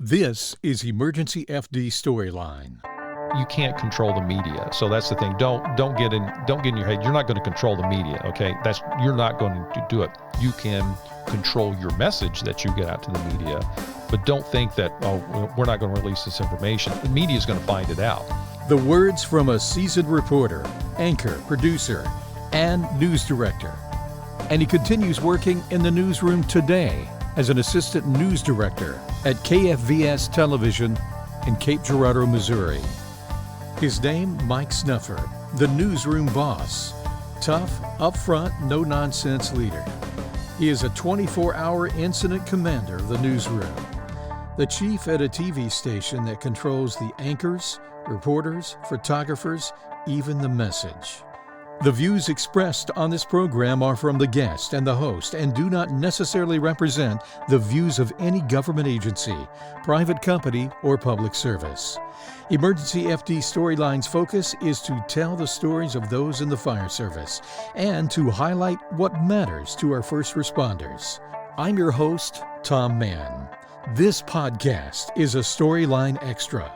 This is Emergency FD Storyline. You can't control the media, so that's the thing. Don't get in your head. You're not going to control the media, okay? You're not going to do it. You can control your message that you get out to the media, but don't think that we're not going to release this information. The media is going to find it out. The words from a seasoned reporter, anchor, producer, and news director. And he continues working in the newsroom today as an assistant news director at KFVS Television in Cape Girardeau, Missouri. His name, Mike Snuffer, the newsroom boss. Tough, upfront, no-nonsense leader. He is a 24-hour incident commander of the newsroom, the chief at a TV station that controls the anchors, reporters, photographers, even the message. The views expressed on this program are from the guest and the host and do not necessarily represent the views of any government agency, private company, or public service. Emergency FD Storyline's focus is to tell the stories of those in the fire service and to highlight what matters to our first responders. I'm your host, Tom Mann. This podcast is a Storyline Extra,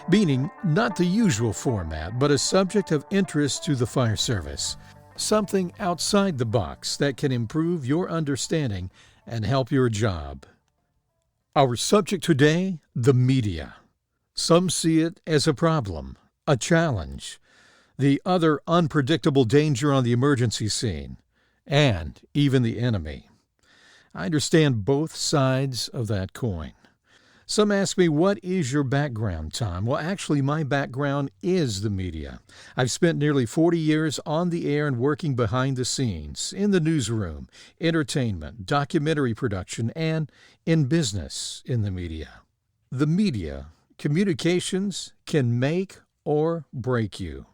meaning not the usual format, but a subject of interest to the fire service. Something outside the box that can improve your understanding and help your job. Our subject today, the media. Some see it as a problem, a challenge, the other unpredictable danger on the emergency scene, and even the enemy. I understand both sides of that coin. Some ask me, what is your background, Tom? Well, actually, my background is the media. I've spent nearly 40 years on the air and working behind the scenes, in the newsroom, entertainment, documentary production, and in business in the media. The media, communications, can make or break you.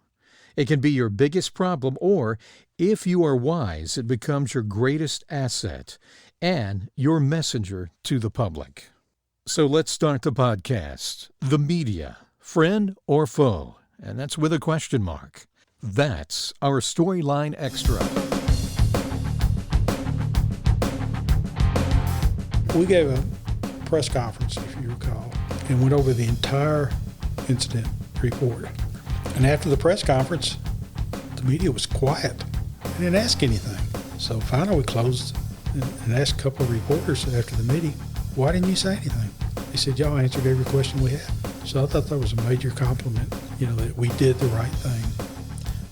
It can be your biggest problem, or if you are wise, it becomes your greatest asset and your messenger to the public. So let's start the podcast. The media, friend or foe? And that's with a question mark. That's our Storyline Extra. We gave a press conference, if you recall, and went over the entire incident report. And after the press conference, the media was quiet. They didn't ask anything. So finally we closed and asked a couple of reporters after the meeting, why didn't you say anything? They said, y'all answered every question we had. So I thought that was a major compliment, that we did the right thing.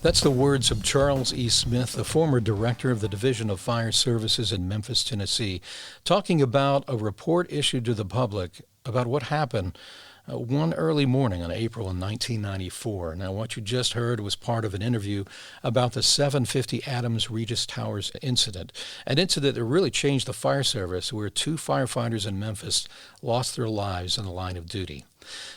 That's the words of Charles E. Smith, the former director of the Division of Fire Services in Memphis, Tennessee, talking about a report issued to the public about what happened one early morning on April in 1994. Now, what you just heard was part of an interview about the 750 Adams Regis Towers incident, an incident that really changed the fire service, where 2 firefighters in Memphis lost their lives in the line of duty.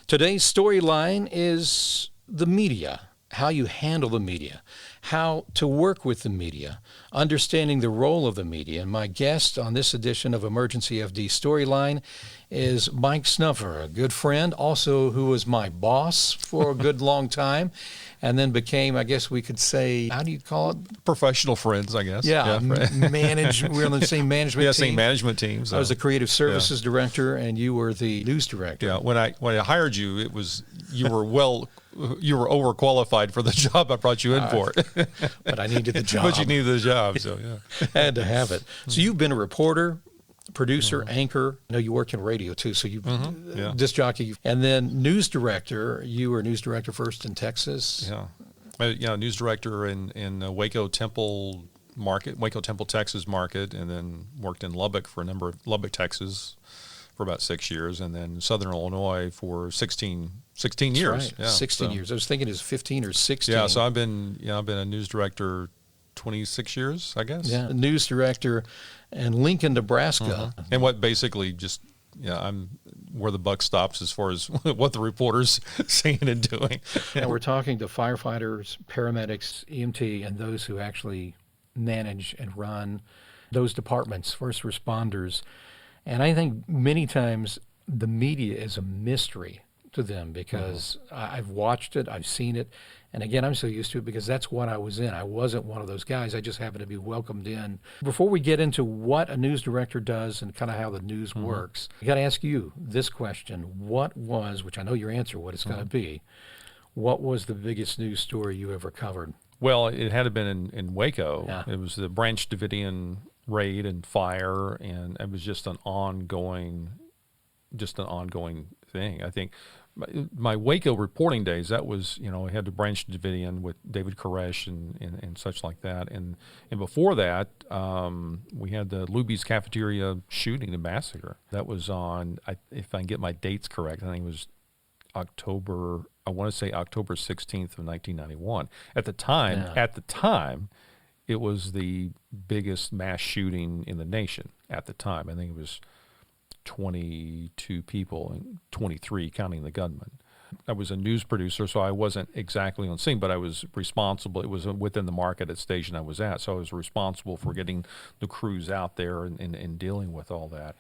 Today's storyline is the media, how you handle the media, how to work with the media, understanding the role of the media. And my guest on this edition of Emergency FD Storyline is Mike Snuffer, a good friend, also who was my boss for a good long time, and then became, I guess we could say, how do you call it? Professional friends, I guess. Yeah. We're on the same management team. Same management team. So. I was the creative services director, and you were the news director. Yeah, when I hired you, it was you were overqualified for the job I brought you in for. But I needed the job. But you needed the job, so yeah. Had to have it. So you've been a reporter, producer, anchor. I know you work in radio too, so you disc jockey, and then news director. You were news director first in Texas. Yeah, news director in Waco Temple market, Waco Temple, Texas market, and then worked in Lubbock, Texas, for about 6 years, and then Southern Illinois for 16 years. Right. Yeah, 16 years. I was thinking it was 15 or 16. Yeah, so I've been a news director 26 years, I guess. Yeah, news director in Lincoln, Nebraska. And what basically just, I'm where the buck stops as far as what the reporter's saying and doing. And we're talking to firefighters, paramedics, EMT, and those who actually manage and run those departments, first responders. And I think many times the media is a mystery to them because I've watched it, I've seen it, and again, I'm so used to it because that's what I was in. I wasn't one of those guys. I just happened to be welcomed in. Before we get into what a news director does and kind of how the news works, I got to ask you this question. What was, which I know your answer, what it's going to be, what was the biggest news story you ever covered? Well, it had to have been in Waco. Yeah. It was the Branch Davidian raid and fire, and it was just an ongoing thing. I think my Waco reporting days, that was, I had the Branch Davidian with David Koresh and such like that. And before that, we had the Luby's Cafeteria shooting, the massacre. That was on, if I can get my dates correct, I think it was October 16th of 1991. At the time, it was the biggest mass shooting in the nation at the time. I think it was 22 people and 23 counting the gunman. I was a news producer, so I wasn't exactly on scene, but I was responsible. It was within the market at station I was at, so I was responsible for getting the crews out there and dealing with all that.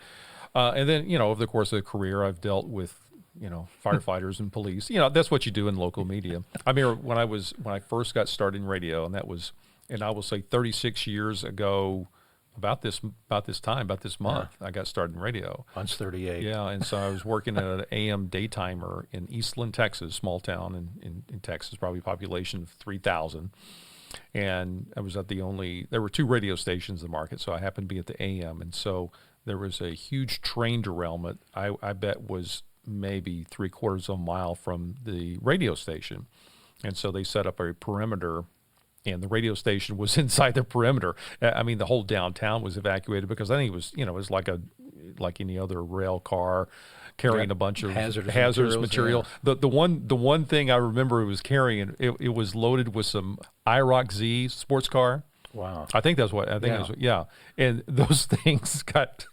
And then, over the course of the career, I've dealt with firefighters and police. That's what you do in local media. I mean, when I first got started in radio, and I will say 36 years ago, about this month, I got started in radio. Mine's 38. Yeah, and so I was working at an AM daytimer in Eastland, Texas, small town in Texas, probably population of 3,000. And I was there were 2 radio stations in the market, so I happened to be at the AM. And so there was a huge train derailment, I bet was maybe 3/4 of a mile from the radio station. And so they set up a perimeter, and the radio station was inside the perimeter. I mean, the whole downtown was evacuated because I think it was, it was like any other rail car carrying a bunch of hazardous material. Yeah. The one thing I remember it was carrying, it was loaded with some IROC Z sports car. Wow. I think that's what. Yeah. And those things got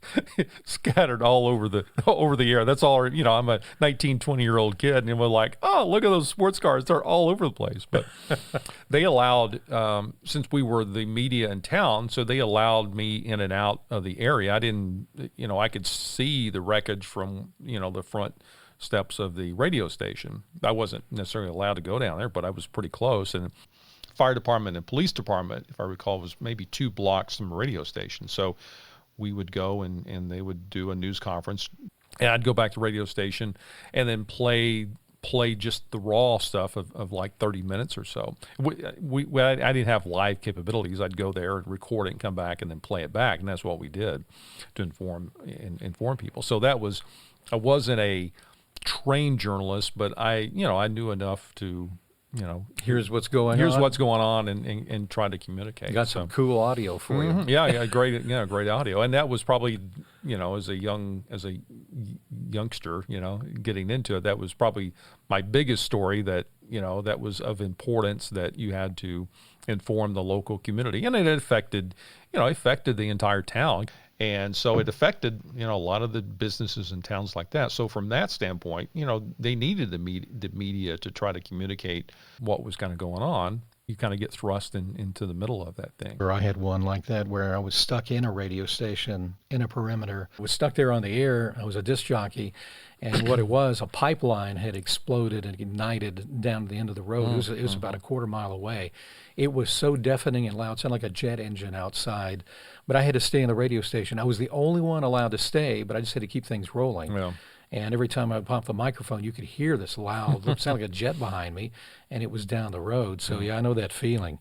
scattered all over the air. That's all. I'm a 19, 20-year-old kid, and we're like, oh, look at those sports cars. They're all over the place. But they allowed, since we were the media in town, so they allowed me in and out of the area. I didn't, I could see the wreckage from, the front steps of the radio station. I wasn't necessarily allowed to go down there, but I was pretty close. And fire department and police department, if I recall, was maybe 2 blocks from a radio station. So we would go and they would do a news conference, and I'd go back to the radio station and then play just the raw stuff of like 30 minutes or so. I didn't have live capabilities. I'd go there and record it and come back and then play it back, and that's what we did to inform people. So I wasn't a trained journalist, but I knew enough to here's what's going on and try to communicate. Got some cool audio for you. Yeah, great audio. And that was probably, as a youngster, getting into it, that was probably my biggest story that was of importance, that you had to inform the local community. And it affected the entire town. And so it affected, a lot of the businesses in towns like that. So from that standpoint, they needed the media to try to communicate what was kind of going on. You kind of get thrust into the middle of that thing. I had one like that where I was stuck in a radio station in a perimeter. I was stuck there on the air. I was a disc jockey. And what it was, a pipeline had exploded and ignited down to the end of the road. It was about a 1/4 mile away. It was so deafening and loud. It sounded like a jet engine outside. But I had to stay in the radio station. I was the only one allowed to stay, but I just had to keep things rolling. Yeah. And every time I would pop the microphone, you could hear this loud, it sounded like a jet behind me, and it was down the road. So, yeah, I know that feeling.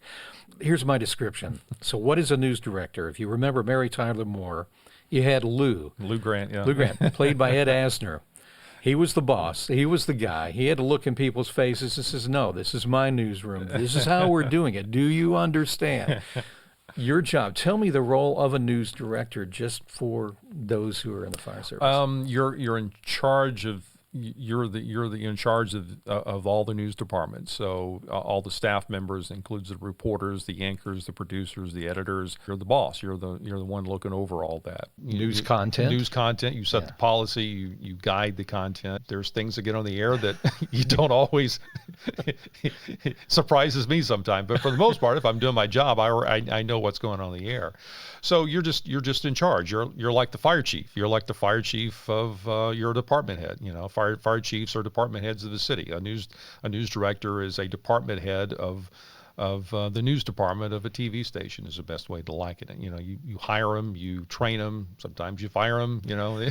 Here's my description. So what is a news director? If you remember Mary Tyler Moore, you had Lou Grant, yeah. Lou Grant, played by Ed Asner. He was the boss. He was the guy. He had to look in people's faces and says, no, this is my newsroom. This is how we're doing it. Do you understand? Your job. Tell me the role of a news director, just for those who are in the fire service. You're in charge of you're in charge of all the news departments. So all the staff members, includes the reporters, the anchors, the producers, the editors. You're the boss. You're the one looking over all that. News content. You set the policy. You guide the content. There's things that get on the air that you don't always surprises me sometimes. But for the most part, if I'm doing my job, I know what's going on in the air. So you're just in charge. You're like the fire chief. You're like the fire chief of your department head. You know, fire chiefs are department heads of the city. A news director is a department head of the news department of a TV station is the best way to liken it. You know, you hire them, you train them, sometimes you fire them, you know,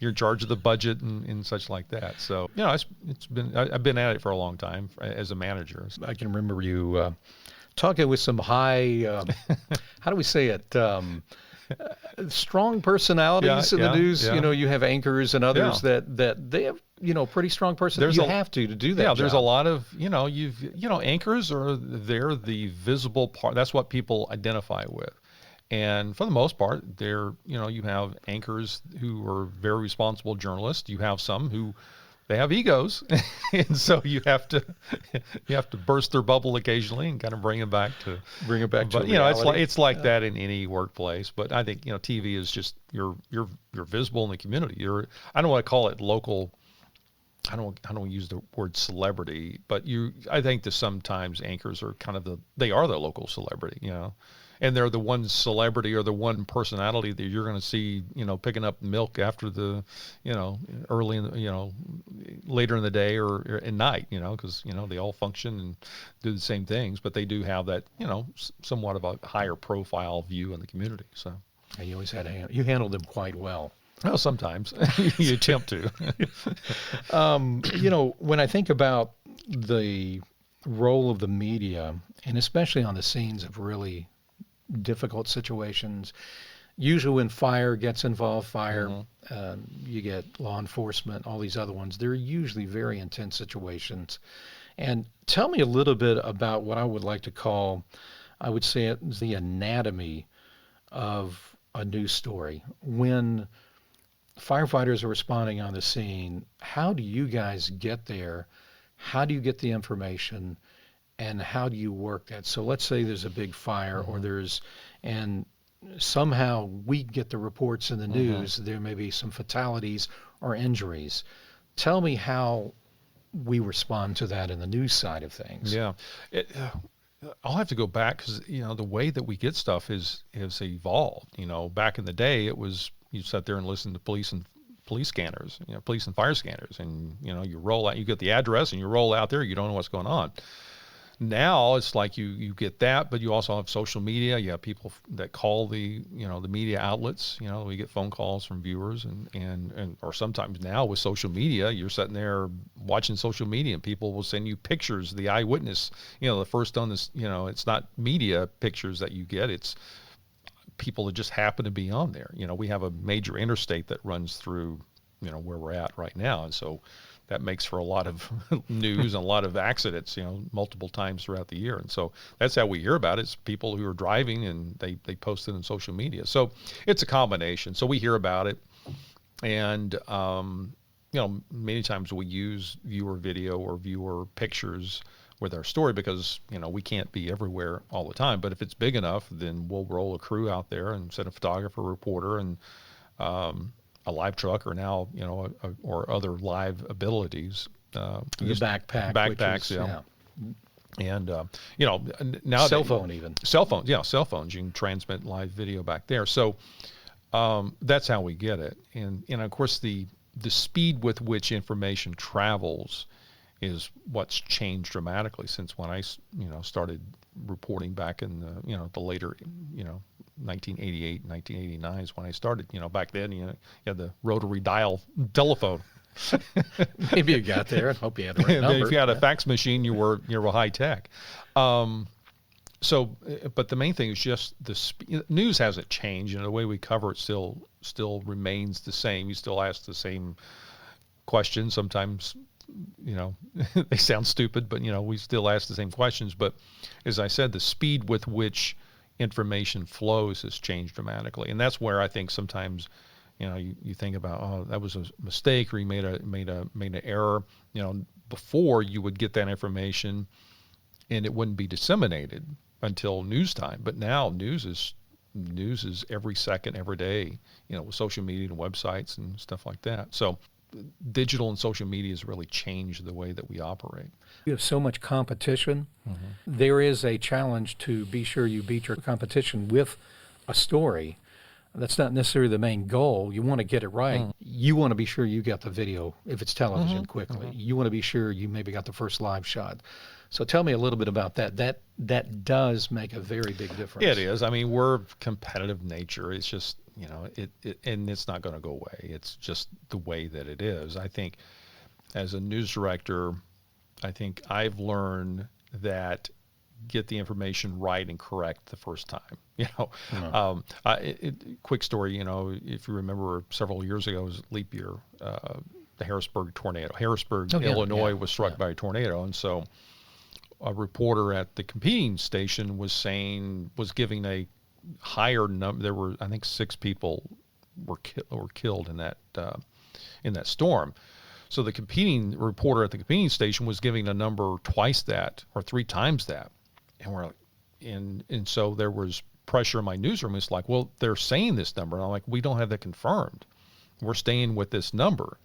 you're in charge of the budget and such like that. So, you know, I've been at it for a long time as a manager. I can remember you talking with some high, how do we say it? Strong personalities in the news. Yeah. You know, you have anchors and others that they have, you know, pretty strong personality. You have to do that. Yeah, job. There's a lot of, anchors they're the visible part. That's what people identify with. And for the most part, you have anchors who are very responsible journalists. You have some who they have egos, and so you have to burst their bubble occasionally and kind of bring it back to reality. You know, it's like that in any workplace. But I think TV is just you're visible in the community. I don't want to call it local. I don't want to use the word celebrity, but I think that sometimes anchors are they are the local celebrity, you know. And they're the one celebrity or the one personality that you're going to see, picking up milk after the, early, later in the day or at night, because, they all function and do the same things, but they do have that, somewhat of a higher profile view in the community. So. And you always you handled them quite well. Well, sometimes you attempt to. When I think about the role of the media, and especially on the scenes of really difficult situations, usually when fire gets involved, you get law enforcement, all these other ones, they're usually very intense situations. And tell me a little bit about what I would like to call, I would say it's the anatomy of a news story. When firefighters are responding on the scene, how do you guys get there? How do you get the information? And how do you work that? So let's say there's a big fire and somehow we get the reports in the news, there may be some fatalities or injuries. Tell me how we respond to that in the news side of things. Yeah. I'll have to go back because, the way that we get stuff has evolved. Back in the day, it was you sat there and listened to police scanners, police and fire scanners, and, you roll out, you get the address and you roll out there, you don't know what's going on. Now it's like you get that, but you also have social media. You have people that call the media outlets. We get phone calls from viewers and or sometimes now with social media, you're sitting there watching social media and people will send you pictures. The eyewitness, the first on this, it's not media pictures that you get. It's people that just happen to be on there. We have a major interstate that runs through, where we're at right now, and so that makes for a lot of news and a lot of accidents, multiple times throughout the year. And so that's how we hear about it. It's people who are driving and they post it on social media. So it's a combination. So we hear about it. And, many times we use viewer video or viewer pictures with our story because, we can't be everywhere all the time. But if it's big enough, then we'll roll a crew out there and send a photographer, reporter, and a live truck, or now, or other live abilities. The backpacks, yeah. And, now cell phone even. Cell phones, yeah, cell phones. You can transmit live video back there. So that's how we get it. And of course, the speed with which information travels is what's changed dramatically since when I, started reporting back in the later, 1988, 1989 is when I started. Back then, you had the rotary dial telephone. Maybe you got there. I hope you had the right number. If you had a fax machine, you were high tech. So, but the main thing is just the news hasn't changed, and the way we cover it still remains the same. You still ask the same questions. Sometimes, they sound stupid, but we still ask the same questions. But as I said, the speed with which information flows has changed dramatically, and that's where I think sometimes, you think about, oh, that was a mistake, or you made an error. Before you would get that information, and it wouldn't be disseminated until news time. But now news is every second, every day. With social media and websites and stuff like that. So digital and social media has really changed the way that we operate. You have so much competition. There is a challenge to be sure you beat your competition with a story. That's not necessarily the main goal. You want to get it right. You want to be sure you got the video, if it's television, quickly. You want to be sure you maybe got the first live shot. So tell me a little bit about that. That does make a very big difference. It is. I mean, we're competitive nature. It's just, and it's not going to go away. It's just the way that it is. I think as a news director, I think I've learned that get the information right and correct the first time. Quick story, if you remember several years ago, it was leap year, the Harrisburg tornado. Harrisburg, Illinois was struck by a tornado. And so a reporter at the competing station was giving a higher number. There were, I think, 6 people were killed in that storm. So the competing reporter at the competing station was giving a number twice that or 3 times that. And so there was pressure in my newsroom. It's like, well, they're saying this number. And I'm like, we don't have that confirmed. We're staying with this number.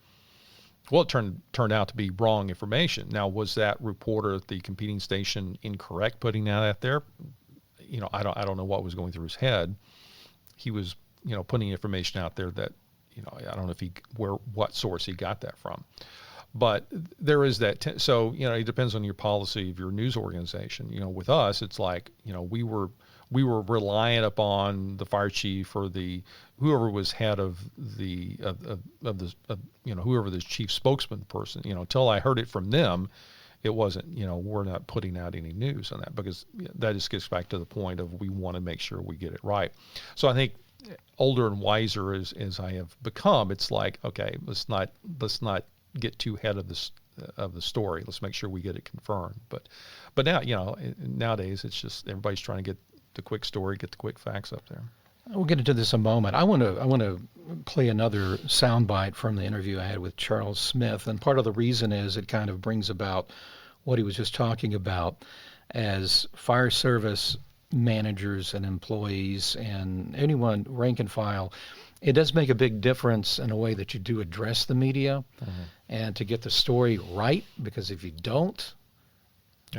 Well, it turned out to be wrong information. Now, was that reporter at the competing station incorrect putting that out there? I don't know what was going through his head. He was, putting information out there that, I don't know what source he got that from. But there is that. So, it depends on your policy of your news organization. With us, it's like, we were reliant upon the fire chief or whoever was head of whoever the chief spokesman person, until I heard it from them, it wasn't, we're not putting out any news on that, because that just gets back to the point of we want to make sure we get it right. So I think older and wiser as I have become, it's like, okay, let's not get too ahead of the story. Let's make sure we get it confirmed. But now, nowadays it's just everybody's trying to get the quick story, get the quick facts up there. We'll get into this in a moment. I want to play another soundbite from the interview I had with Charles Smith, and part of the reason is it kind of brings about what he was just talking about as fire service managers and employees and anyone rank and file. It does make a big difference in a way that you do address the media and to get the story right, because if you don't,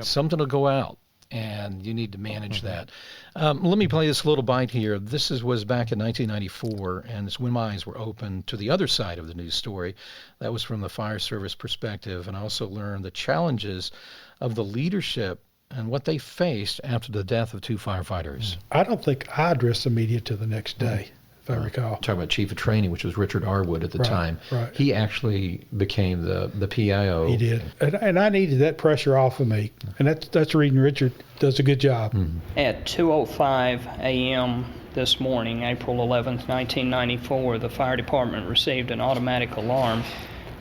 something will go out and you need to manage that. Let me play this little bite here. This was back in 1994, and it's when my eyes were open to the other side of the news story. That was from the fire service perspective, and I also learned the challenges of the leadership and what they faced after the death of 2 firefighters. I don't think I addressed the media till the next day, if I recall. Talking about chief of training, which was Richard Arwood at the time. Right. He actually became the PIO. He did. And I needed that pressure off of me. And that's the reason Richard does a good job. At 2:05 a.m. this morning, April 11th, 1994, the fire department received an automatic alarm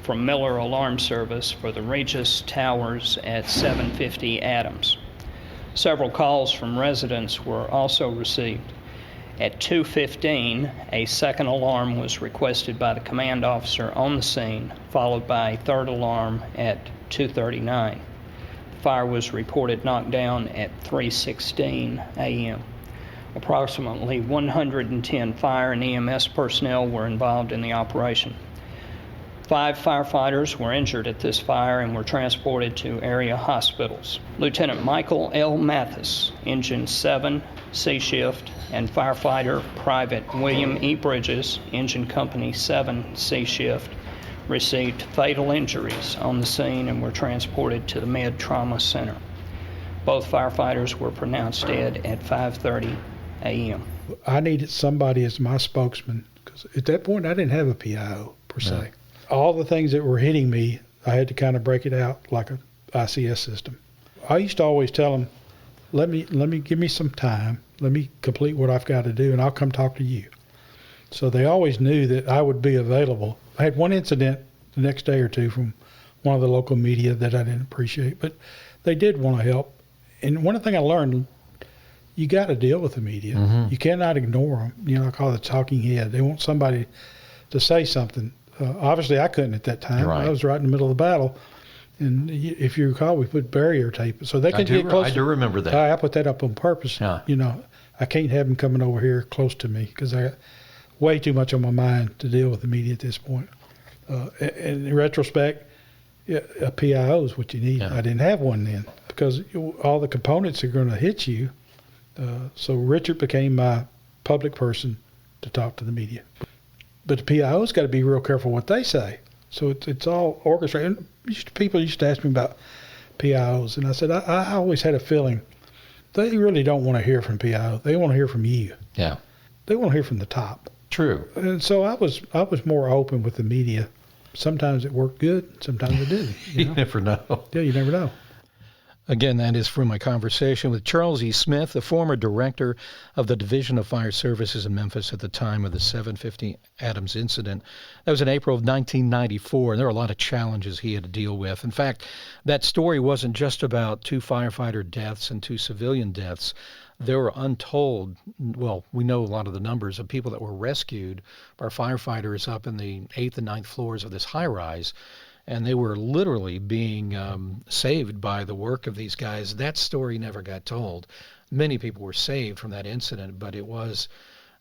from Miller Alarm Service for the Regis Towers at 750 Adams. Several calls from residents were also received. At 2:15, a second alarm was requested by the command officer on the scene, followed by a third alarm at 2:39. The fire was reported knocked down at 3:16 a.m. Approximately 110 fire and EMS personnel were involved in the operation. 5 firefighters were injured at this fire and were transported to area hospitals. Lieutenant Michael L. Mathis, Engine 7, C Shift, and firefighter Private William E. Bridges, Engine Company 7, C Shift, received fatal injuries on the scene and were transported to the Med Trauma Center. Both firefighters were pronounced dead at 5:30 a.m. I needed somebody as my spokesman, because at that point I didn't have a PIO per se. All the things that were hitting me, I had to kind of break it out like a ICS system. I used to always tell them, let me give me some time, let me complete what I've got to do, and I'll come talk to you. So they always knew that I would be available. I had one incident the next day or two from one of the local media that I didn't appreciate, but they did want to help. And one thing I learned, you got to deal with the media. You cannot ignore them. I call it a talking head. They want somebody to say something. Obviously, I couldn't at that time. Right. I was right in the middle of the battle. And if you recall, we put barrier tape so they couldn't get close. I do remember that. I put that up on purpose. Yeah. I can't have them coming over here close to me because I got way too much on my mind to deal with the media at this point. In retrospect, yeah, a PIO is what you need. Yeah. I didn't have one then because all the components are going to hit you. So Richard became my public person to talk to the media. But the PIO's got to be real careful what they say. So it's all orchestrated. People used to ask me about PIOs, and I said I always had a feeling they really don't want to hear from PIO. They want to hear from you. Yeah. They want to hear from the top. True. And so I was more open with the media. Sometimes it worked good. Sometimes it didn't. You never know. Yeah, you never know. Again, that is from my conversation with Charles E. Smith, the former director of the Division of Fire Services in Memphis at the time of the 750 Adams incident. That was in April of 1994, and there were a lot of challenges he had to deal with. In fact, that story wasn't just about 2 firefighter deaths and 2 civilian deaths. There were untold, well, we know a lot of the numbers of people that were rescued by firefighters up in the 8th and 9th floors of this high-rise. And they were literally being saved by the work of these guys. That story never got told. Many people were saved from that incident, but it was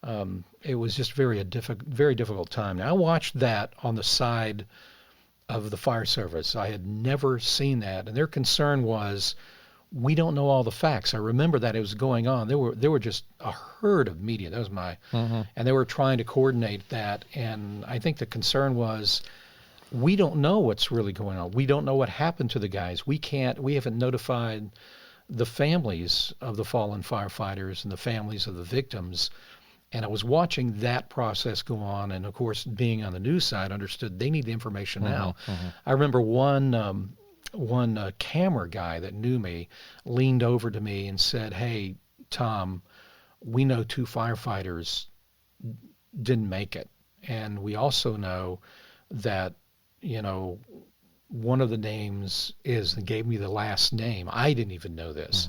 just very difficult time. Now, I watched that on the side of the fire service. I had never seen that, and their concern was, we don't know all the facts. I remember that it was going on. There were just a herd of media. That was and they were trying to coordinate that. And I think the concern was, we don't know what's really going on. We don't know what happened to the guys. We haven't notified the families of the fallen firefighters and the families of the victims. And I was watching that process go on. And of course, being on the news side, understood they need the information now. I remember one camera guy that knew me leaned over to me and said, "Hey, Tom, we know 2 firefighters didn't make it. And we also know that, one of the names gave me the last name. I didn't even know this."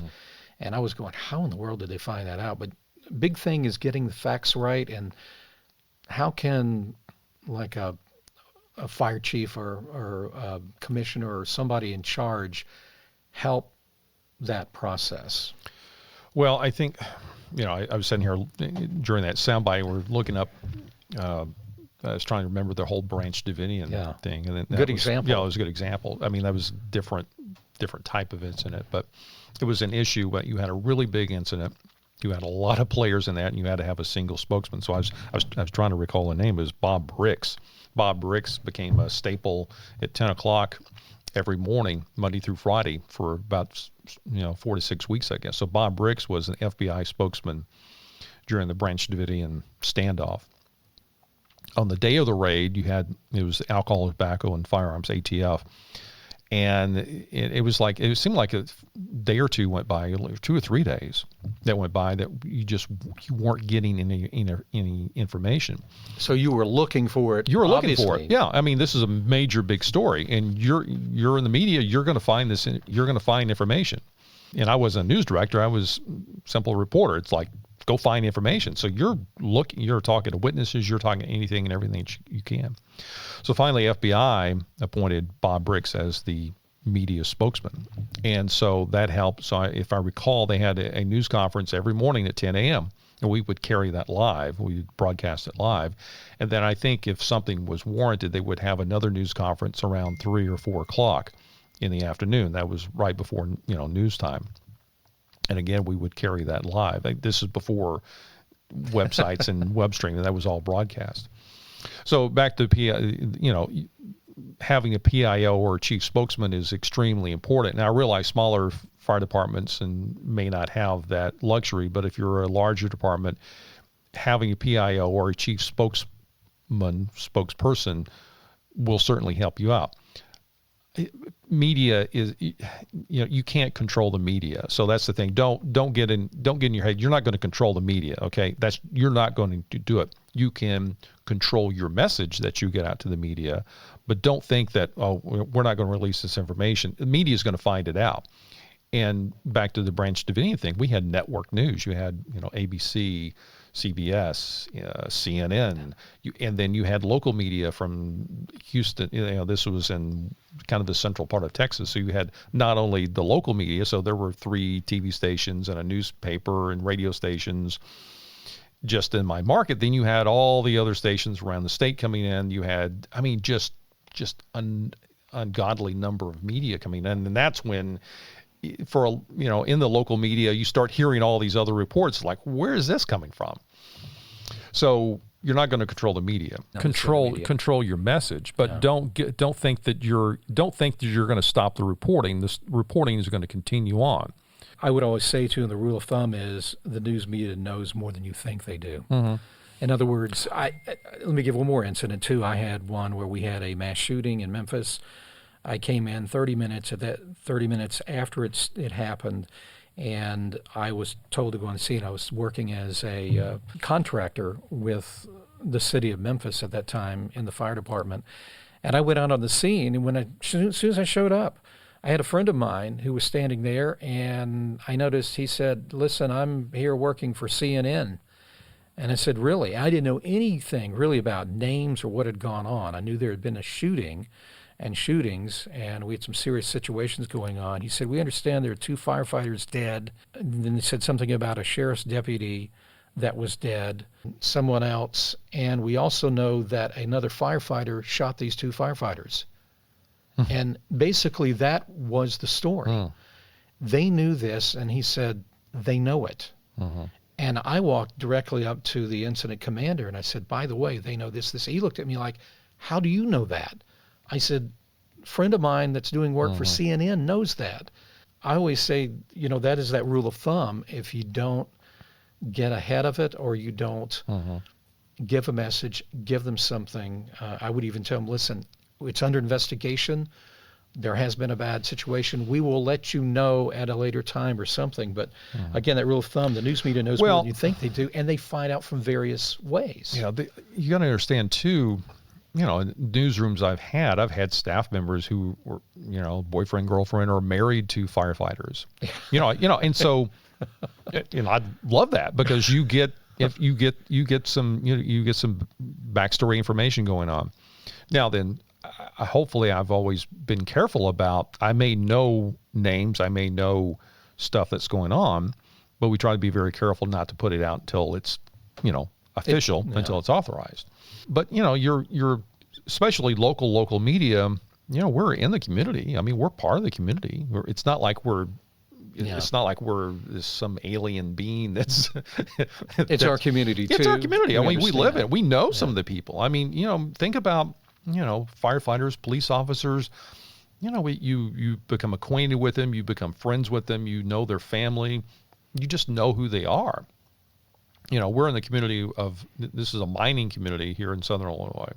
And I was going, how in the world did they find that out? But big thing is getting the facts right. And how can like a fire chief or a commissioner or somebody in charge help that process? Well, I think, I was sitting here during that soundbite, we're looking up, I was trying to remember the whole Branch Davidian thing. And then example. Yeah, it was a good example. I mean, that was different type of incident, but it was an issue. But you had a really big incident. You had a lot of players in that, and you had to have a single spokesman. So I was trying to recall the name. It was Bob Bricks. Bob Bricks became a staple at 10 o'clock every morning, Monday through Friday, for about 4 to 6 weeks, I guess. So Bob Bricks was an FBI spokesman during the Branch Davidian standoff. On the day of the raid, it was alcohol, tobacco, and firearms, ATF. And it seemed like a day or two went by, 2 or 3 days that went by, that you weren't getting any information. So you were looking for it. You were looking for it. Yeah. I mean, this is a major big story, and you're in the media. You're going to find this. You're going to find information. And I wasn't a news director. I was a simple reporter. It's like, go find information. So you're talking to witnesses, you're talking to anything and everything you can. So finally, FBI appointed Bob Bricks as the media spokesman. And so that helped. So if I recall, they had a news conference every morning at 10 a.m. and we would carry that live. We would broadcast it live. And then I think if something was warranted, they would have another news conference around 3 or 4 o'clock in the afternoon. That was right before, news time. And again, we would carry that live. This is before websites and web streaming. That was all broadcast. So back to having a PIO or a chief spokesman is extremely important. Now, I realize smaller fire departments may not have that luxury, but if you're a larger department, having a PIO or a chief spokesperson will certainly help you out. Media is, you can't control the media. So that's the thing. Don't get in your head. You're not going to control the media. Okay. You're not going to do it. You can control your message that you get out to the media, but don't think that, we're not going to release this information. The media is going to find it out. And back to the Branch Davidian thing, we had network news. You had, ABC, CBS, CNN, and then you had local media from Houston. This was in kind of the central part of Texas. So you had not only the local media, so there were 3 TV stations and a newspaper and radio stations just in my market. Then you had all the other stations around the state coming in. You had, just ungodly number of media coming in, and that's when, in the local media, you start hearing all these other reports. Like, where is this coming from? So you're not going to control the media. Control your message, but don't think that you're going to stop the reporting. This reporting is going to continue on. I would always say too, and the rule of thumb is the news media knows more than you think they do. Mm-hmm. In other words, let me give one more incident too. I had one where we had a mass shooting in Memphis. I came in 30 minutes after it happened, and I was told to go and see it. I was working as a contractor with the city of Memphis at that time in the fire department, and I went out on the scene. And as soon as I showed up, I had a friend of mine who was standing there, and I noticed he said, "Listen, I'm here working for CNN." And I said, "Really?" I didn't know anything really about names or what had gone on. I knew there had been a shooting and shootings, and we had some serious situations going on. He said, "We understand there are 2 firefighters dead." And then he said something about a sheriff's deputy that was dead, someone else, and we also know that another firefighter shot these 2 firefighters. And basically that was the story. They knew this, and he said, they know it. And I walked directly up to the incident commander, and I said, "By the way, they know this." He looked at me like, "How do you know that?" I said, "A friend of mine that's doing work for CNN knows that." I always say, that is that rule of thumb. If you don't get ahead of it, or you don't give a message, give them something. I would even tell them, "Listen, it's under investigation. There has been a bad situation. We will let you know at a later time," or something. But again, that rule of thumb, the news media knows more than you think they do, and they find out from various ways. You got to understand too, in newsrooms I've had staff members who were, boyfriend, girlfriend, or married to firefighters. And so, I love that, because you get some backstory information going on. Now then, hopefully I've always been careful about, I may know names, I may know stuff that's going on, but we try to be very careful not to put it out until it's, official, until it's authorized. But, you're especially local media, we're in the community. I mean, we're part of the community. It's not like we're some alien being that's it's our community too. It's our community. I mean, we live it. We know some of the people. I mean, think about, firefighters, police officers, you become acquainted with them, you become friends with them, you know their family, you just know who they are. We're in the community this is a mining community here in Southern Illinois.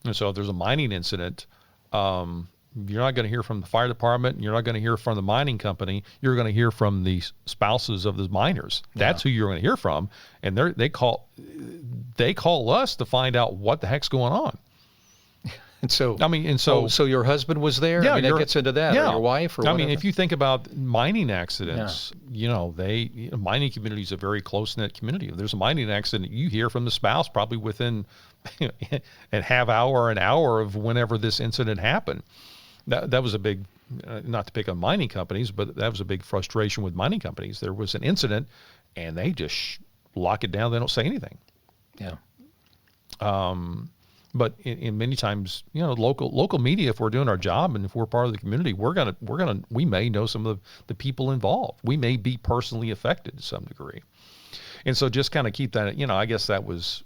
And so if there's a mining incident, you're not going to hear from the fire department, you're not going to hear from the mining company, you're going to hear from the spouses of the miners. That's who you're going to hear from. And they call us to find out what the heck's going on. And so, so your husband was there? Yeah, that gets into that, or your wife, or whatever. I mean, if you think about mining accidents, mining community is a very close-knit community. If there's a mining accident, you hear from the spouse probably within a half hour, an hour of whenever this incident happened. That was a big, not to pick on mining companies, but that was a big frustration with mining companies. There was an incident, and they just lock it down. They don't say anything. Yeah. But in many times, local media, if we're doing our job and if we're part of the community, we may know some of the people involved. We may be personally affected to some degree. And so just kind of keep that, I guess that was,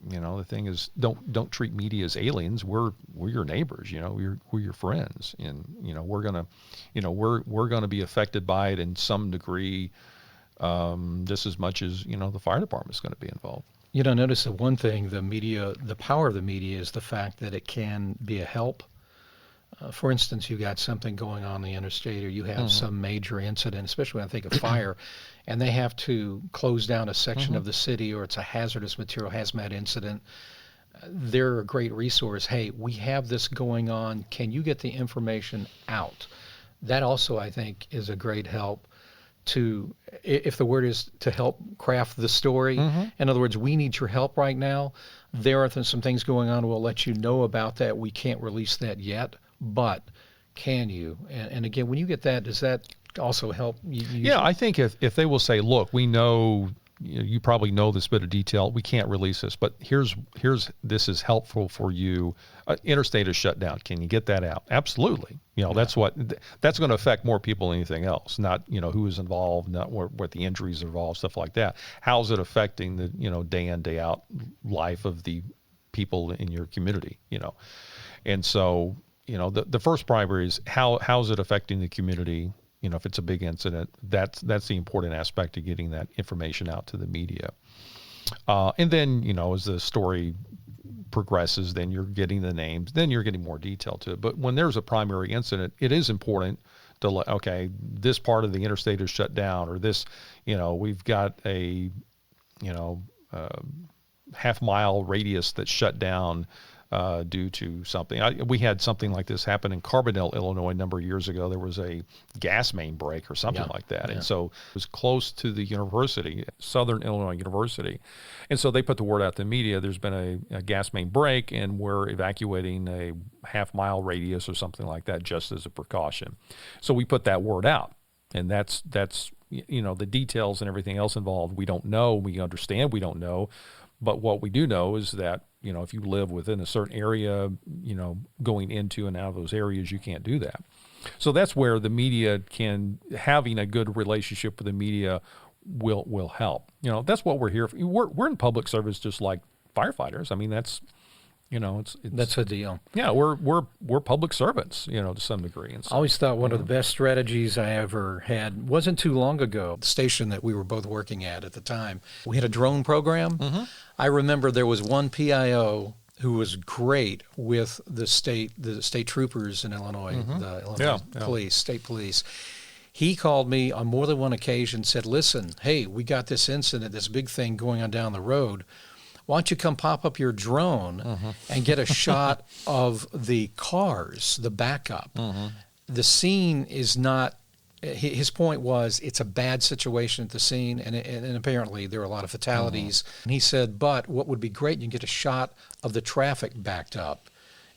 the thing is, don't treat media as aliens. We're your neighbors, we're your friends. And, we're going to be affected by it in some degree, just as much as, the fire department is going to be involved. Notice that one thing, the power of the media is the fact that it can be a help. For instance, you got something going on the interstate, or you have some major incident, especially when I think of fire, and they have to close down a section of the city, or it's a hazardous material, hazmat incident. They're a great resource. Hey, we have this going on. Can you get the information out? That also, I think, is a great help. If the word is to help craft the story. In other words, we need your help right now. There are some things going on. We'll let you know about that. We can't release that yet, but can you? And again, when you get that, does that also help you? Yeah, I think if they will say, look, we know you probably know this bit of detail. We can't release this, but this is helpful for you. Interstate is shut down. Can you get that out? Absolutely. That's going to affect more people than anything else. Not who is involved, not what the injuries are involved, stuff like that. How's it affecting the day in, day out life of the people in your community? And so the first primary is how's it affecting the community. If it's a big incident, that's the important aspect of getting that information out to the media. And then, as the story progresses, then you're getting the names, then you're getting more detail to it. But when there's a primary incident, it is important to this part of the interstate is shut down, or this, we've got a, half-mile radius that's shut down due to something. We had something like this happen in Carbondale, Illinois, a number of years ago. There was a gas main break or something like that. Yeah. And so it was close to the university, Southern Illinois University. And so they put the word out to the media, there's been a gas main break, and we're evacuating a half-mile radius or something like that just as a precaution. So we put that word out. And that's the details and everything else involved. We don't know. We understand we don't know. But what we do know is that, if you live within a certain area, going into and out of those areas, you can't do that. So that's where the media having a good relationship with the media will help. That's what we're here for. We're in public service just like firefighters. I mean, that's, that's a deal. Yeah, we're public servants, to some degree. And so, I always thought one of the best strategies I ever had wasn't too long ago. The station that we were both working at the time, we had a drone program. Mm-hmm. I remember there was one PIO who was great with the state troopers in Illinois, the Illinois police, state police. He called me on more than one occasion, said, "Listen, hey, we got this incident, this big thing going on down the road. Why don't you come pop up your drone and get a shot of the cars, the backup?" The scene is not, his point was, it's a bad situation at the scene, and apparently there are a lot of fatalities. And he said, but what would be great, you can get a shot of the traffic backed up.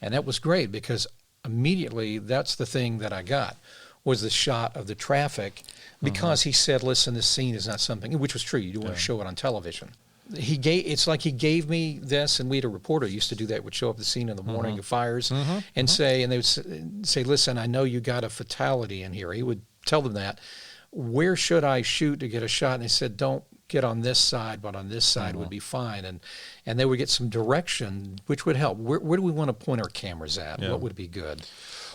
And that was great, because immediately that's the thing that I got, was the shot of the traffic, because he said, listen, this scene is not something, which was true, you do want to show it on television. It's like he gave me this, and we had a reporter who used to do that, would show up the scene in the morning of fires and say, and they would say, listen, I know you got a fatality in here. He would tell them that. Where should I shoot to get a shot? And they said, don't get on this side, but on this side would be fine. And they would get some direction, which would help. Where do we want to point our cameras at? What would be good?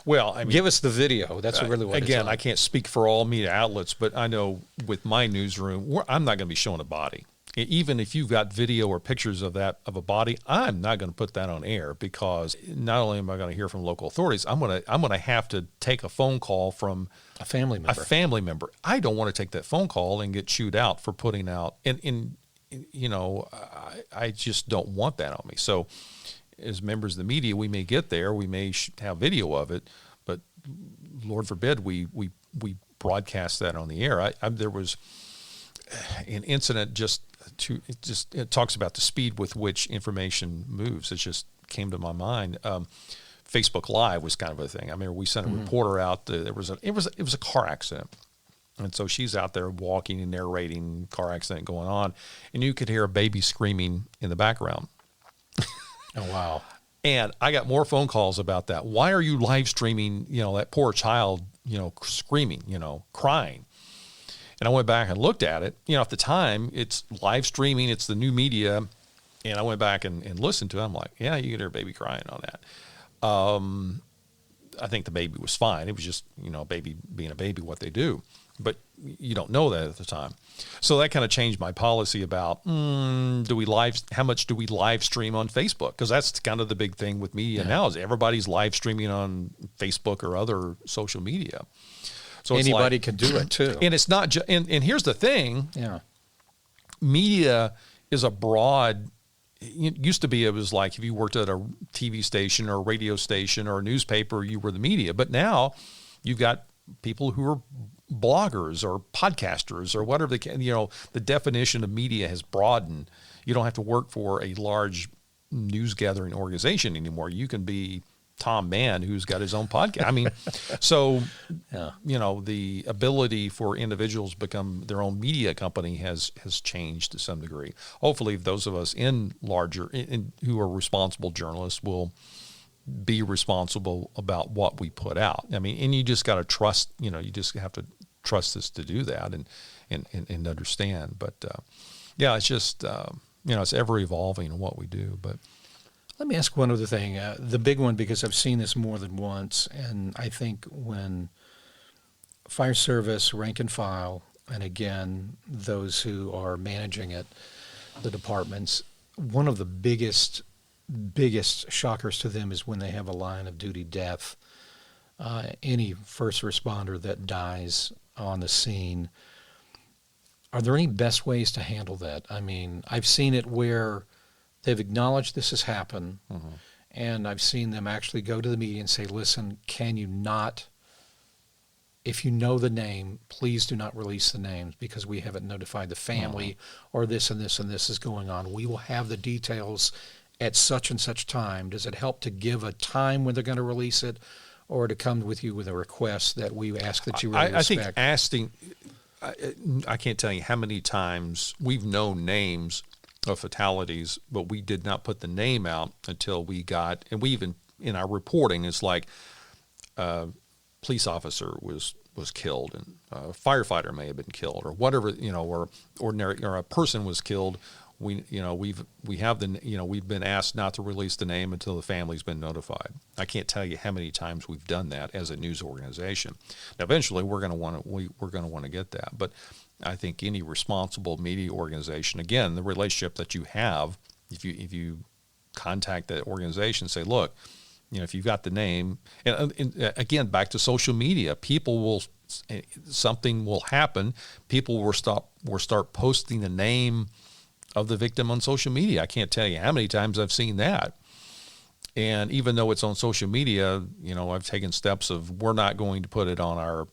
Well, I mean, give us the video. That's really what again, I can't speak for all media outlets, but I know with my newsroom, I'm not going to be showing a body. Even if you've got video or pictures of a body, I'm not going to put that on air, because not only am I going to hear from local authorities, I'm going to have to take a phone call from a family member. I don't want to take that phone call and get chewed out for putting out, and I just don't want that on me. So, as members of the media, we may get there, we may have video of it, but Lord forbid we broadcast that on the air. There was an incident it talks about the speed with which information moves. It just came to my mind. Facebook Live was kind of a thing. I remember we sent a reporter out. It was a car accident, and so she's out there walking and narrating car accident going on, and you could hear a baby screaming in the background. Oh wow! And I got more phone calls about that. Why are you live streaming? That poor child, screaming, crying. And I went back and looked at it. At the time, it's live streaming. It's the new media. And I went back and listened to it. I'm like, yeah, you could hear a baby crying on that. I think the baby was fine. It was just, baby being a baby, what they do. But you don't know that at the time. So that kind of changed my policy about how much do we live stream on Facebook? Because that's kind of the big thing with media now, is everybody's live streaming on Facebook or other social media. So anybody can do it too. And it's not just, and here's the thing. Yeah. Media is a broad, it used to be, it was like if you worked at a TV station or a radio station or a newspaper, you were the media. But now you've got people who are bloggers or podcasters or whatever they can, the definition of media has broadened. You don't have to work for a large news gathering organization anymore. You can be Tom Mann, who's got his own podcast. I mean, so, Yeah. you know, the ability for individuals to become their own media company has changed to some degree. Hopefully, those of us who are responsible journalists will be responsible about what we put out. I mean, and you just got to trust, you just have to trust us to do that and understand. But, yeah, it's just, it's ever evolving in what we do. But Let me ask one other thing. The big one, because I've seen this more than once, and I think when fire service, rank and file, and again, those who are managing it, the departments, one of the biggest shockers to them is when they have a line of duty death. Any first responder that dies on the scene. Are there any best ways to handle that? I mean, I've seen it where they've acknowledged this has happened, and I've seen them actually go to the media and say, listen, can you not, if you know the name, please do not release the names because we haven't notified the family or this and this and this is going on. We will have the details at such and such time. Does it help to give a time when they're going to release it, or to come with you with a request that we ask that you really respect? I think asking, I can't tell you how many times we've known names of fatalities, but we did not put the name out until we got, and we even, in our reporting, it's like police officer was killed, and a firefighter may have been killed, or whatever, or a person was killed. We've been asked not to release the name until the family's been notified. I can't tell you how many times we've done that as a news organization. Now, eventually, we're going to want to get that. But I think any responsible media organization, again, the relationship that you have, if you contact that organization, say, look, if you've got the name, and again, back to social media, something will happen. People will start posting the name of the victim on social media. I can't tell you how many times I've seen that. And even though it's on social media, I've taken steps of, we're not going to put it on our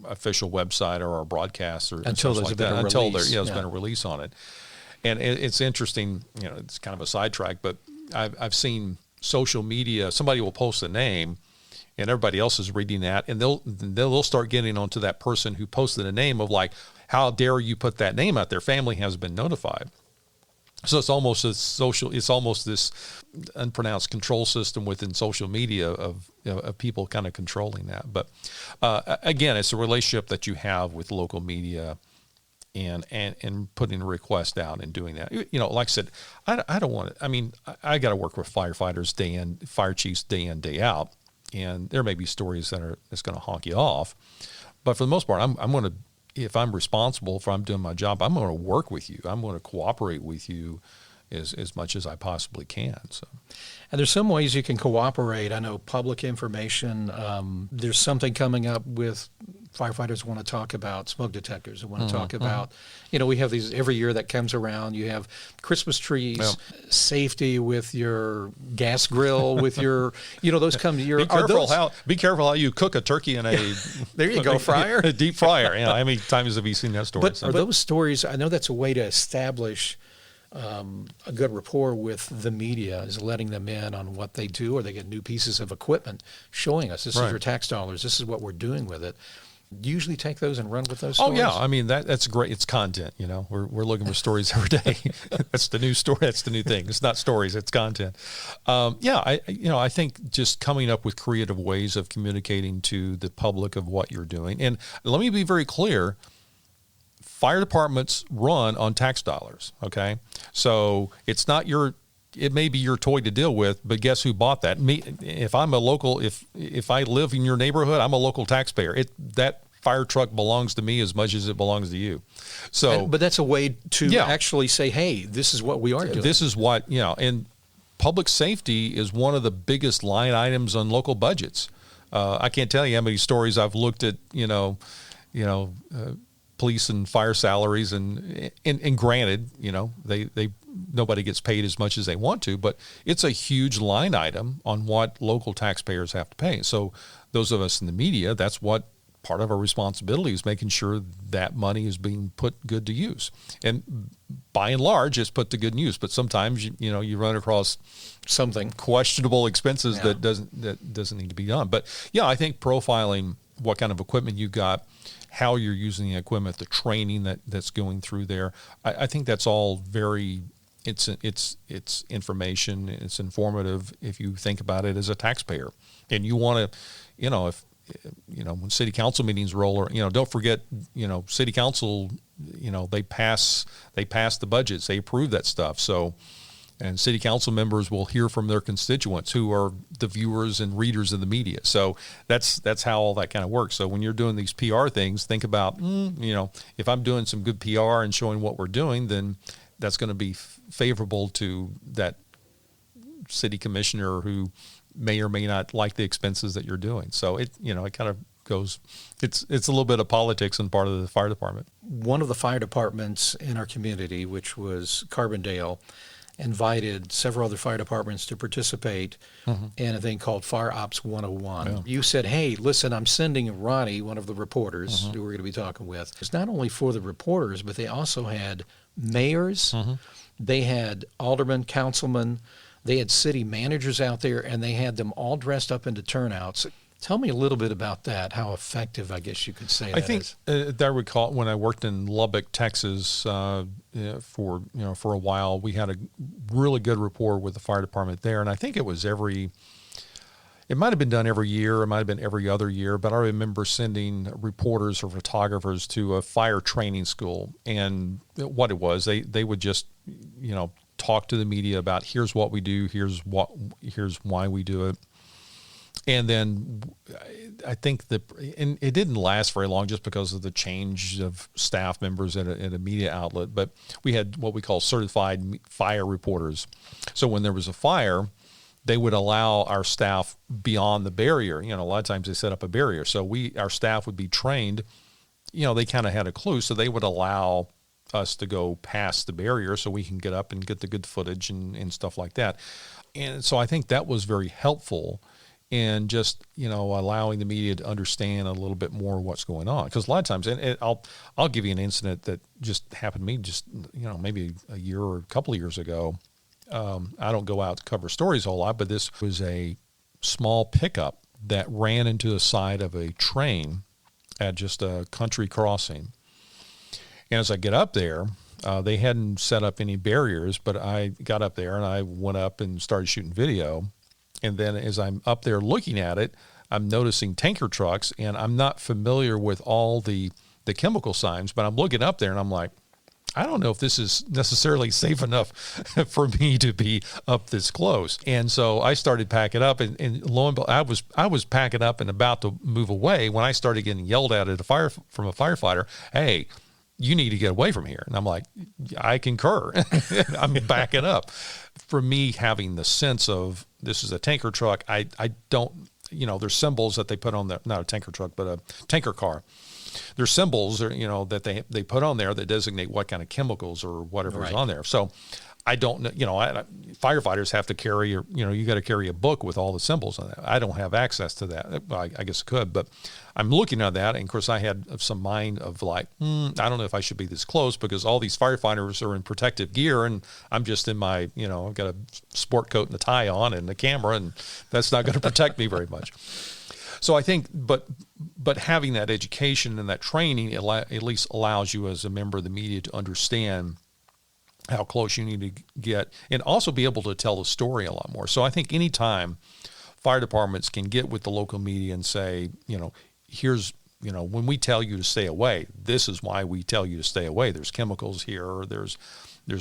official website or our broadcasts or until there's like been a release. There's been a release on it. And it's interesting, it's kind of a sidetrack, but I've seen social media, somebody will post a name and everybody else is reading that, and they'll start getting onto that person who posted a name of like, how dare you put that name out there? Family has been notified. So it's almost this unpronounced control system within social media of people kind of controlling that. But again, it's a relationship that you have with local media and putting a request out and doing that. Like I said, I don't want to, I mean, I got to work with firefighters fire chiefs day in, day out. And there may be stories that's going to honk you off. But for the most part, I'm going to, if I'm responsible, if I'm doing my job, I'm going to work with you. I'm going to cooperate with you as much as I possibly can. So, and there's some ways you can cooperate. I know public information. There's something coming up with firefighters want to talk about smoke detectors. They want to talk about, we have these every year that comes around. You have Christmas trees, safety with your gas grill, with your, those come to your. Be careful how you cook a turkey in a. There you go, fryer. A deep fryer. How many times have you seen that story? But those stories, I know that's a way to establish a good rapport with the media, is letting them in on what they do, or they get new pieces of equipment showing us, this is your tax dollars, this is what we're doing with it. Usually take those and run with those stories? Oh, yeah. I mean, that's great. It's content, We're looking for stories every day. That's the new story. That's the new thing. It's not stories. It's content. I think just coming up with creative ways of communicating to the public of what you're doing. And let me be very clear. Fire departments run on tax dollars, okay? So it's not it may be your toy to deal with, but guess who bought that? Me. If I'm a local, if I live in your neighborhood, I'm a local taxpayer. That fire truck belongs to me as much as it belongs to you. So, but that's a way to actually say, hey, this is what we are doing. This is what, and public safety is one of the biggest line items on local budgets. I can't tell you how many stories I've looked at, police and fire salaries, and granted, they nobody gets paid as much as they want to, but it's a huge line item on what local taxpayers have to pay. So those of us in the media, that's what part of our responsibility is making sure that money is being put good to use. And by and large, it's put to good use. But sometimes, you run across Something. questionable expenses that doesn't need to be done. But yeah, I think profiling what kind of equipment you got, how you're using the equipment, the training that's going through there, I think that's all very. It's information. It's informative if you think about it as a taxpayer, and you want to, if when city council meetings roll, or don't forget, city council, they pass the budgets, they approve that stuff. So, and city council members will hear from their constituents, who are the viewers and readers of the media. So that's how all that kind of works. So when you're doing these PR things, think about, if I'm doing some good PR and showing what we're doing, then that's going to be favorable to that city commissioner who may or may not like the expenses that you're doing. So it kind of goes, it's a little bit of politics and part of the fire department. One of the fire departments in our community, which was Carbondale, invited several other fire departments to participate in a thing called Fire Ops 101. Yeah. You said, hey, listen, I'm sending Ronnie, one of the reporters who we're going to be talking with. It's not only for the reporters, but they also had mayors, they had aldermen, councilmen, they had city managers out there, and they had them all dressed up into turnouts. Tell me a little bit about that, how effective, I guess you could say I that think is. I recall when I worked in Lubbock, Texas, for a while, we had a really good rapport with the fire department there, and I think it was it might have been done every year, it might have been every other year, but I remember sending reporters or photographers to a fire training school, and what it was, they would just talk to the media about, here's what we do, here's why we do it. And then I think and it didn't last very long just because of the change of staff members at a media outlet, but we had what we call certified fire reporters. So when there was a fire, they would allow our staff beyond the barrier. A lot of times they set up a barrier. So our staff would be trained, they kind of had a clue. So they would allow us to go past the barrier so we can get up and get the good footage and stuff like that. And so I think that was very helpful in just, allowing the media to understand a little bit more what's going on. Because a lot of times, and I'll give you an incident that just happened to me just, maybe a year or a couple of years ago. I don't go out to cover stories a whole lot, but this was a small pickup that ran into the side of a train at just a country crossing. And as I get up there, they hadn't set up any barriers, but I got up there and I went up and started shooting video. And then as I'm up there looking at it, I'm noticing tanker trucks, and I'm not familiar with all the chemical signs, but I'm looking up there and I'm like, I don't know if this is necessarily safe enough for me to be up this close. And so I started packing up, and lo and behold, I was packing up and about to move away when I started getting yelled at from a firefighter, hey, you need to get away from here. And I'm like, I concur. I'm backing up. For me, having the sense of this is a tanker truck, I don't, there's symbols that they put on there, not a tanker truck, but a tanker car. There's symbols, that they put on there that designate what kind of chemicals or whatever is on there. So I don't know, firefighters have to carry, you got to carry a book with all the symbols on that. I don't have access to that. I guess I could, but I'm looking at that. And of course I had some mind of like, I don't know if I should be this close because all these firefighters are in protective gear and I'm just in my, I've got a sport coat and a tie on and a camera, and that's not going to protect me very much. So I think, but having that education and that training, at least allows you as a member of the media to understand how close you need to get and also be able to tell the story a lot more. So I think anytime fire departments can get with the local media and say, here's, when we tell you to stay away, this is why we tell you to stay away. There's chemicals here, or there's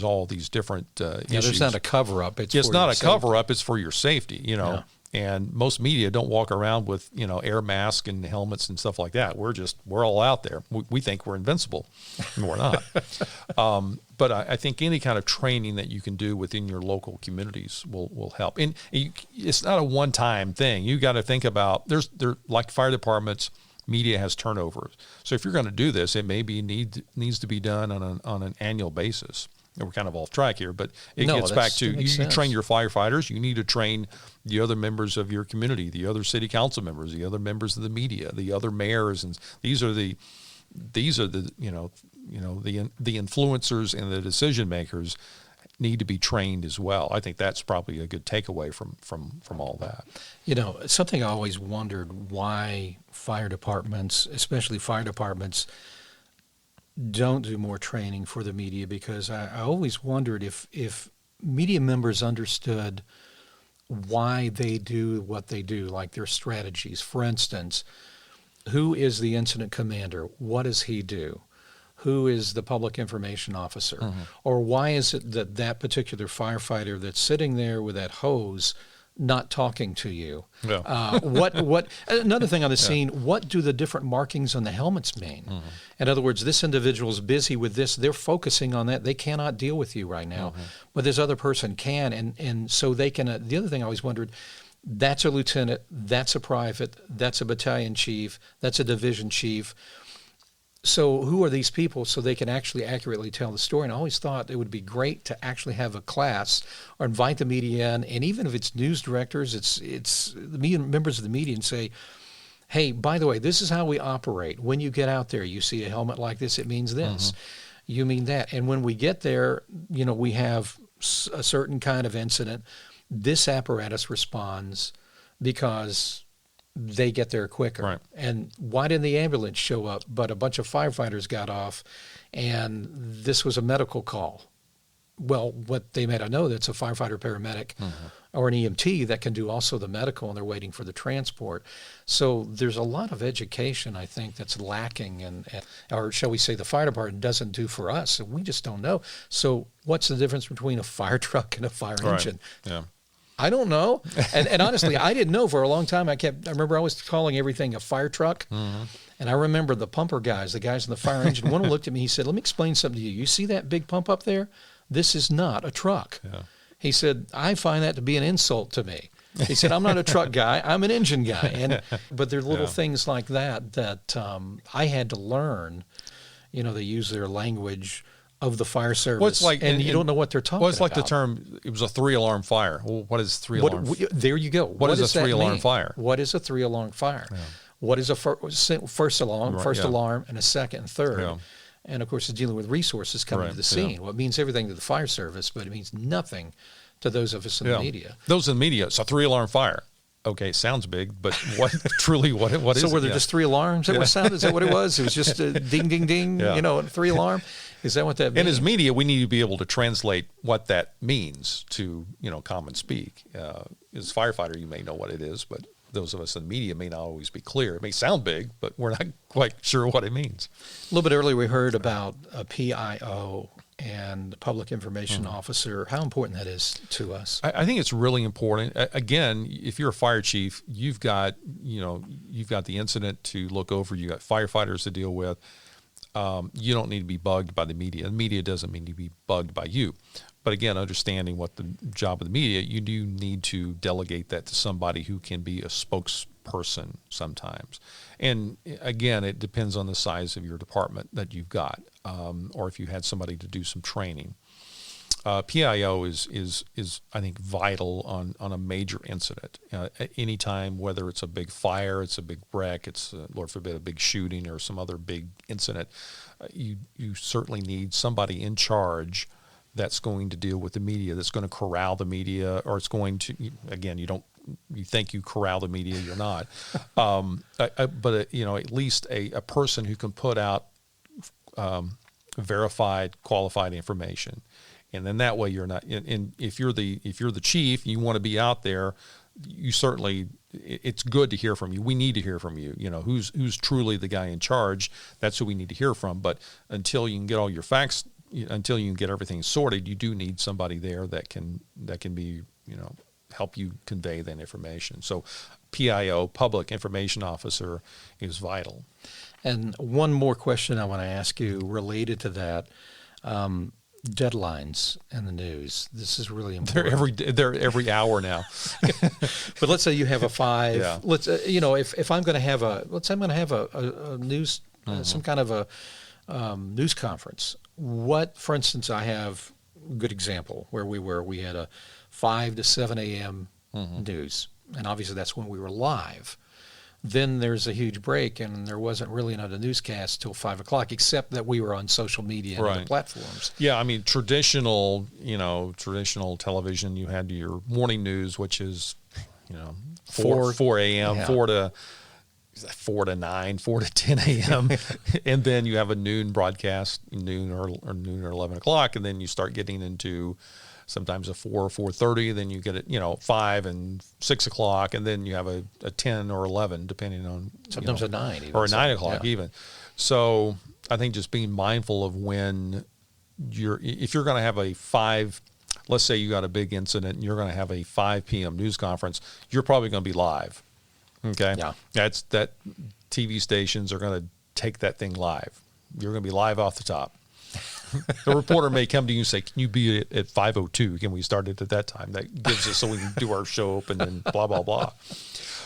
all these different issues. There's not a cover-up. It's not a cover-up. It's for your safety, Yeah. And most media don't walk around with, air masks and helmets and stuff like that. We're all out there. We think we're invincible, and we're not. But I think any kind of training that you can do within your local communities will help. And it's not a one-time thing. You got to think about, like fire departments, media has turnover. So if you're going to do this, it maybe needs to be done on an annual basis. we're kind of off track here, but it No, gets back that to makes you sense. train your firefighters. You need to train the other members of your community, the other city council members, the other members of the media, the other mayors, and these are the the influencers and the decision makers need to be trained as well. I think that's probably a good takeaway from all that. You know, something I always wondered why fire departments, especially fire departments, don't do more training for the media, because I always wondered if media members understood why they do what they do, like their strategies. For instance, who is the incident commander? What does he do? Who is the public information officer? Mm-hmm. Or why is it that that particular firefighter that's sitting there with that hose not talking to you? Yeah. What another thing on the scene, what do the different markings on the helmets mean? Mm-hmm. In other words, this individual is busy with this, they're focusing on that, they cannot deal with you right now, but this other person can, and so they can. The other thing I always wondered, that's a lieutenant, that's a private, that's a battalion chief, that's a division chief. So who are these people so they can actually accurately tell the story? And I always thought it would be great to actually have a class or invite the media in, and even if it's news directors, it's the media, members of the media, and say, hey, by the way, this is how we operate. When you get out there, you see a helmet like this, it means this. You mean that. And when we get there, you know, we have a certain kind of incident. This apparatus responds because they get there quicker. Right. And why didn't the ambulance show up? But a bunch of firefighters got off, and this was a medical call. Well, what they may not know, that's a firefighter, paramedic, or an EMT that can do also the medical, and they're waiting for the transport. So there's a lot of education, I think, that's lacking, and or shall we say the fire department doesn't do for us, and we just don't know. So what's the difference between a fire truck and a fire engine? Yeah. I don't know. And honestly, I didn't know for a long time. I remember I was calling everything a fire truck. And I remember the pumper guys, the guys in the fire engine, one looked at me, he said, let me explain something to you. You see that big pump up there? This is not a truck. Yeah. He said, I find that to be an insult to me. He said, I'm not a truck guy, I'm an engine guy. But there are little things like that I had to learn. You know, they use their language of the fire service, Well, it's like, and you don't know what they're talking about. Well, it's like the term, it was a 3-alarm fire. Well, what is 3-alarm? There you go. What is a 3-alarm fire? What is a 3-alarm fire? Yeah. What is a first alarm, alarm, and a second and third? Yeah. And, of course, it's dealing with resources coming to the scene. Yeah. Well, it means everything to the fire service, but it means nothing to those of us in the media. Those in the media, it's a 3-alarm fire. Okay, sounds big, but what truly what is it? So were there just 3 alarms that were sounded? Is that what it was? It was just a ding, ding, ding, 3 alarm? Is that what that means? And as media, we need to be able to translate what that means to, common speak. As a firefighter, you may know what it is, but those of us in media may not always be clear. It may sound big, but we're not quite sure what it means. A little bit earlier, we heard about a PIO and public information officer, how important that is to us. I think it's really important. Again, if you're a fire chief, you've got the incident to look over. You got firefighters to deal with. You don't need to be bugged by the media. The media doesn't mean to be bugged by you. But again, understanding what the job of the media, you do need to delegate that to somebody who can be a spokesperson sometimes. And again, it depends on the size of your department that you've got, or if you had somebody to do some training. PIO is I think vital on a major incident. At any time, whether it's a big fire, it's a big wreck, it's Lord forbid a big shooting or some other big incident, you certainly need somebody in charge that's going to deal with the media, that's going to corral the media, or it's going to, again, you think you corral the media, you're not. But at least a person who can put out verified, qualified information. And then that way you're not, and if you're the chief, you want to be out there, you certainly, it's good to hear from you. We need to hear from you. Who's truly the guy in charge. That's who we need to hear from. But until you can get all your facts, until you can get everything sorted, you do need somebody there that can be, help you convey that information. So PIO, Public Information Officer, is vital. And one more question I want to ask you related to that. Deadlines in the news. This is really important. They're every hour now. But let's say you have a 5. Yeah. Let's if I'm going to have a news some kind of a news conference. What, for instance, I have good example where we had a 5 to 7 a.m. news, and obviously that's when we were live. Then there's a huge break, and there wasn't really another newscast till 5 o'clock, except that we were on social media and other platforms. Yeah, I mean, traditional television, you had your morning news, which is, 4 a.m., 4 to 9, 4 to 10 a.m., and then you have a noon broadcast, noon or 11 o'clock, and then you start getting into sometimes a 4 or 4:30, then you get it, 5 and 6 o'clock, and then you have a 10 or 11, depending on sometimes a 9 even, or a 9 o'clock even. So I think just being mindful of when if you're going to have a 5, let's say you got a big incident and you're going to have a 5 p.m. news conference, you're probably going to be live. Okay. Yeah. That TV stations are going to take that thing live. You're going to be live off the top. The reporter may come to you and say, can you be at 5:02? Can we start it at that time? That gives us so we can do our show open and blah, blah, blah.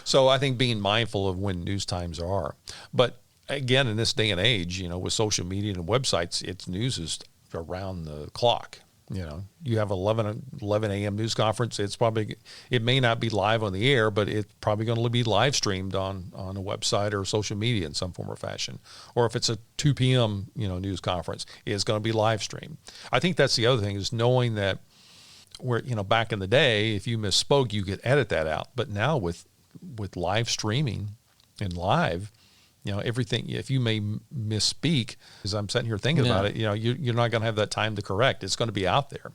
So I think being mindful of when news times are. But again, in this day and age, with social media and websites, news is around the clock. You have 11 a.m. news conference. It may not be live on the air, but it's probably going to be live streamed on a website or social media in some form or fashion. Or if it's a 2 p.m. News conference, it's going to be live streamed. I think that's the other thing, is knowing that back in the day, if you misspoke, you could edit that out. But now with live streaming and live, everything, if you may misspeak, as I'm sitting here thinking about it, you're not going to have that time to correct. It's going to be out there.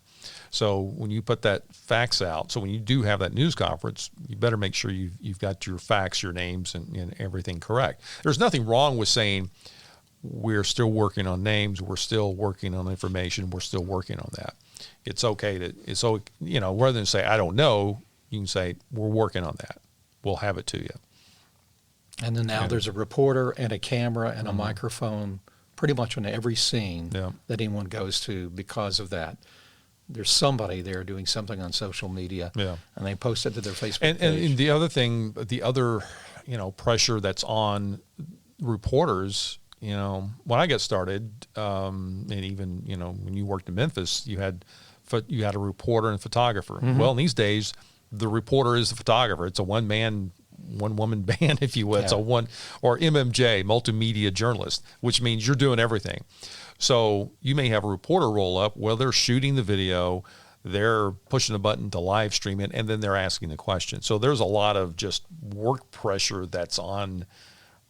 So when you put that facts out, so when you do have that news conference, you better make sure you've got your facts, your names, and everything correct. There's nothing wrong with saying we're still working on names, we're still working on information, we're still working on that. It's okay rather than say, I don't know, you can say, we're working on that. We'll have it to you. And then now there's a reporter and a camera and a microphone pretty much on every scene that anyone goes to because of that. There's somebody there doing something on social media, and they post it to their Facebook page. And the other thing, pressure that's on reporters, when I got started, and even, when you worked in Memphis, you had a reporter and photographer. Well, in these days, the reporter is the photographer. It's a one-woman band, if you will. It's or MMJ, multimedia journalist, which means you're doing everything. So you may have a reporter roll up, they're shooting the video, they're pushing a button to live stream it, and then they're asking the question. So there's a lot of just work pressure that's on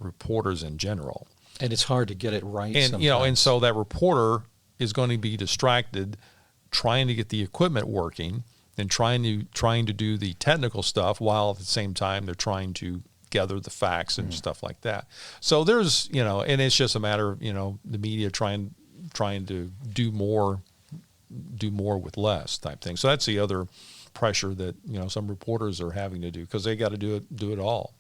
reporters in general. And it's hard to get it right sometimes. And so that reporter is going to be distracted trying to get the equipment working and trying to do the technical stuff while at the same time they're trying to gather the facts and stuff like that. So there's, and it's just a matter of, the media trying to do more with less type thing. So that's the other pressure that, some reporters are having to do, because they got to do it all.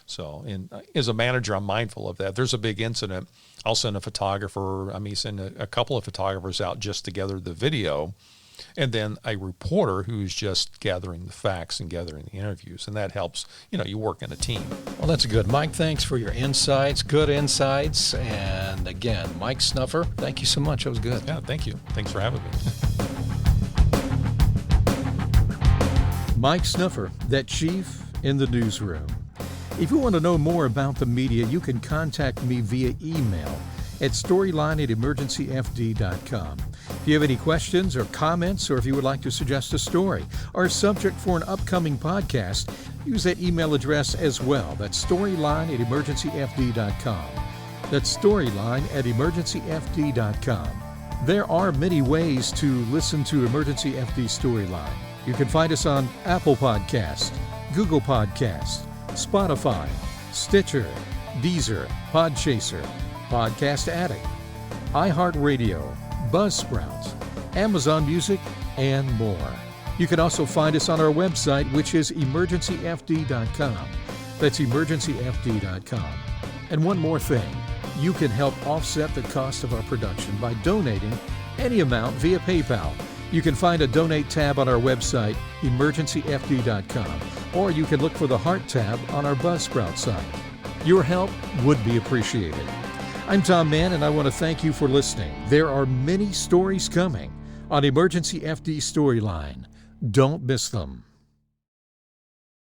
So, and as a manager, I'm mindful of that. There's a big incident, I'll send a photographer, send a couple of photographers out just to gather the video, and then a reporter who's just gathering the facts and gathering the interviews. And that helps, you work in a team. Well, that's good. Mike, thanks for your insights, good insights. And again, Mike Snuffer, thank you so much. That was good. Yeah, thank you. Thanks for having me. Mike Snuffer, that chief in the newsroom. If you want to know more about the media, you can contact me via email at storyline@emergencyfd.com. If you have any questions or comments, or if you would like to suggest a story or a subject for an upcoming podcast, use that email address as well. That's storyline@emergencyfd.com. That's storyline@emergencyfd.com. There are many ways to listen to Emergency FD Storyline. You can find us on Apple Podcasts, Google Podcasts, Spotify, Stitcher, Deezer, Podchaser, Podcast Addict, iHeartRadio, Buzzsprout, Amazon Music, and more. You can also find us on our website, which is emergencyfd.com. That's emergencyfd.com. And one more thing, you can help offset the cost of our production by donating any amount via PayPal. You can find a donate tab on our website, emergencyfd.com, or you can look for the Heart tab on our Buzzsprout site. Your help would be appreciated. I'm Tom Mann, and I want to thank you for listening. There are many stories coming. on Emergency FD Storyline. Don't miss them.